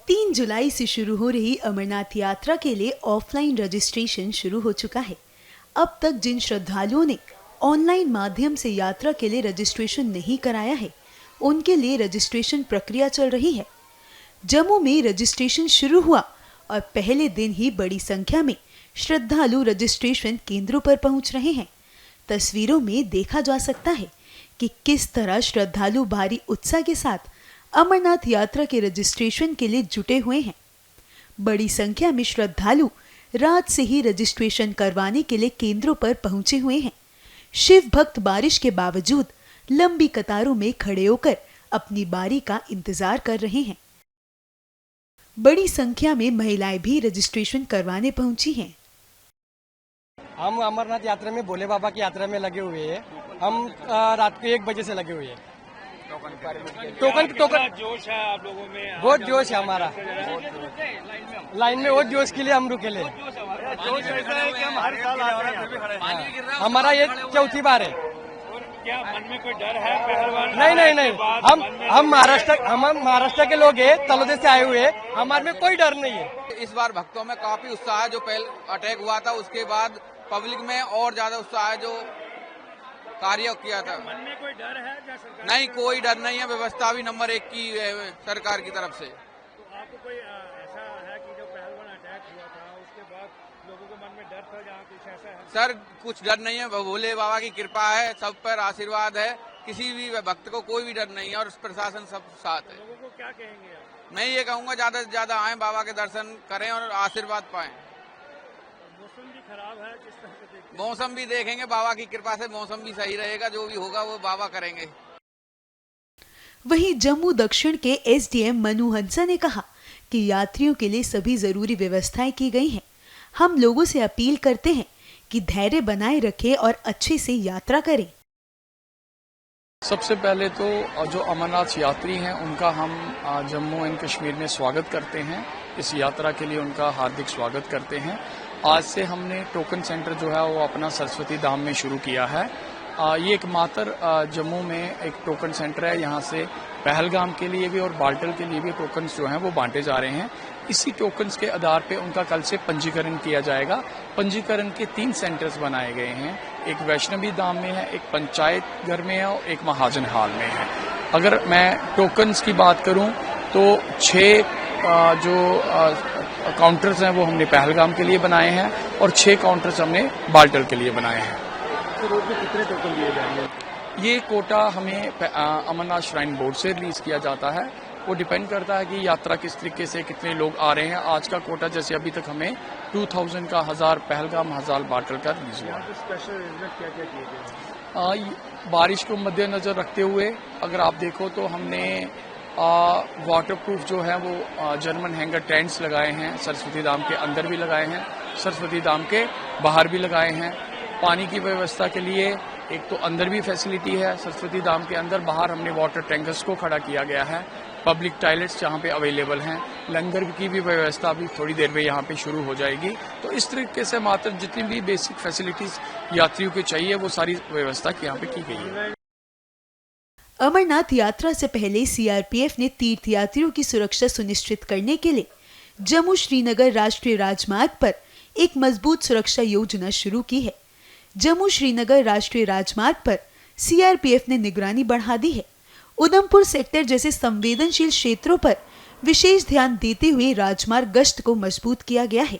3 जुलाई से शुरू हो रही अमरनाथ यात्रा के लिए ऑफलाइन रजिस्ट्रेशन शुरू हो चुका है। अब तक जिन श्रद्धालुओं ने ऑनलाइन माध्यम से यात्रा के लिए रजिस्ट्रेशन नहीं कराया है, उनके लिए रजिस्ट्रेशन प्रक्रिया चल रही है। जम्मू में रजिस्ट्रेशन शुरू हुआ और पहले दिन ही बड़ी संख्या में श्रद्धालु रजिस्ट्रेशन केंद्रों पर पहुंच रहे हैं। तस्वीरों में देखा जा सकता है कि किस तरह श्रद्धालु भारी उत्साह के साथ अमरनाथ यात्रा के रजिस्ट्रेशन के लिए जुटे हुए हैं। बड़ी संख्या में श्रद्धालु रात से ही रजिस्ट्रेशन करवाने के लिए केंद्रों पर पहुंचे हुए हैं। शिव भक्त बारिश के बावजूद लंबी कतारों में खड़े होकर अपनी बारी का इंतजार कर रहे हैं। बड़ी संख्या में महिलाएं भी रजिस्ट्रेशन करवाने पहुंची हैं। हम अमरनाथ यात्रा में भोले बाबा की यात्रा में लगे हुए हैं। हम रात को 1 बजे से लगे हुए हैं। टोकन जोश है आप लोगों में? बहुत जोश है हमारा। लाइन में बहुत जोश के लिए हम रुके ले। जोश ऐसा है कि हम हर साल आते हैं, फिर भी खड़े हैं। हमारा ये 4थी बार है। क्या मन में कोई डर है? पहलवान नहीं। हम महाराष्ट्र के लोग हैं, तलोदे से आए हुए हैं। हमारे में कोई डर नहीं है। इस बार भक्तों में काफी उत्साह है। जो पहले अटैक हुआ था उसके बाद पब्लिक में और ज्यादा उत्साह है। जो कार्य किया था, मन में कोई डर है? नहीं, कोई डर नहीं है। व्यवस्था भी नंबर 1 की है सरकार की तरफ से। तो आपको कोई ऐसा है कि जो पहलवान अटैक हुआ था उसके बाद लोगों के मन में डर था, जहाँ कुछ ऐसा है? सर, कुछ डर नहीं है। भोले बाबा की कृपा है, सब पर आशीर्वाद है। किसी भी भक्त को कोई भी डर नहीं है और प्रशासन सब साथ है। लोगों को क्या कहेंगे आप? मैं ये कहूँगा ज्यादा से ज्यादा आए, बाबा के दर्शन करें और आशीर्वाद पाएं। मौसम भी खराब है, किस तरह से देखते हैं? मौसम भी देखेंगे, बाबा की कृपा से मौसम भी सही रहेगा। जो भी होगा वो बाबा करेंगे। वहीं जम्मू दक्षिण के एसडीएम मनु हंसा ने कहा कि यात्रियों के लिए सभी जरूरी व्यवस्थाएं की गई हैं। हम लोगों से अपील करते हैं कि धैर्य बनाए रखें और अच्छे से यात्रा करें। सबसे पहले तो जो अमरनाथ यात्री हैं उनका हम जम्मू एंड कश्मीर में स्वागत करते हैं। इस यात्रा के लिए उनका हार्दिक स्वागत करते हैं। आज से हमने टोकन सेंटर जो है वो अपना सरस्वती धाम में शुरू किया है। ये एकमात्र जम्मू में एक टोकन सेंटर है। यहाँ से पहलगाम के लिए भी और बाल्टल के लिए भी टोकन्स जो हैं वो बांटे जा रहे हैं। इसी टोकन्स के आधार पे उनका कल से पंजीकरण किया जाएगा। पंजीकरण के 3 सेंटर्स बनाए गए हैं। एक वैष्णवी धाम में है, एक पंचायत घर में है और एक महाजन हाल में है। अगर मैं टोकन्स की बात करूं तो 6 जो काउंटर्स हैं वो हमने पहलगाम के लिए बनाए हैं और 6 काउंटर्स हमने बाल्टल के लिए बनाए हैं। तो रोज में कितने टोकन दिए जाएंगे? ये कोटा हमें अमरनाथ श्राइन बोर्ड से रिलीज किया जाता है। वो डिपेंड करता है कि यात्रा किस तरीके से कितने लोग आ रहे हैं। आज का कोटा जैसे अभी तक हमें 2000 का 1000 पहलगाम 1000 बाल्टल का रिलीज हुआ। स्पेशल अरेंजमेंट क्या क्या किए गए? बारिश को मद्देनजर रखते हुए अगर आप देखो तो हमने वाटरप्रूफ जो है वो जर्मन हैंगर टेंट्स लगाए हैं। सरस्वती धाम के अंदर भी लगाए हैं, सरस्वती धाम के बाहर भी लगाए हैं। पानी की व्यवस्था के लिए एक तो अंदर भी फैसिलिटी है सरस्वती धाम के अंदर, बाहर हमने वाटर टैंकर्स को खड़ा किया गया है। पब्लिक टॉयलेट्स जहाँ पे अवेलेबल हैं। लंगर की भी व्यवस्था अभी थोड़ी देर में यहाँ पे शुरू हो जाएगी। तो इस तरीके से मात्र जितनी भी बेसिक फैसिलिटीज यात्रियों को चाहिए वो सारी व्यवस्था यहाँ पे की गई है। अमरनाथ यात्रा से पहले सीआरपीएफ ने तीर्थयात्रियों की सुरक्षा सुनिश्चित करने के लिए जम्मू श्रीनगर राष्ट्रीय राजमार्ग पर एक मजबूत सुरक्षा योजना शुरू की है। जम्मू श्रीनगर राष्ट्रीय राजमार्ग पर सीआरपीएफ ने निगरानी बढ़ा दी है। उधमपुर सेक्टर जैसे संवेदनशील क्षेत्रों पर विशेष ध्यान देते हुए राजमार्ग गश्त को मजबूत किया गया है।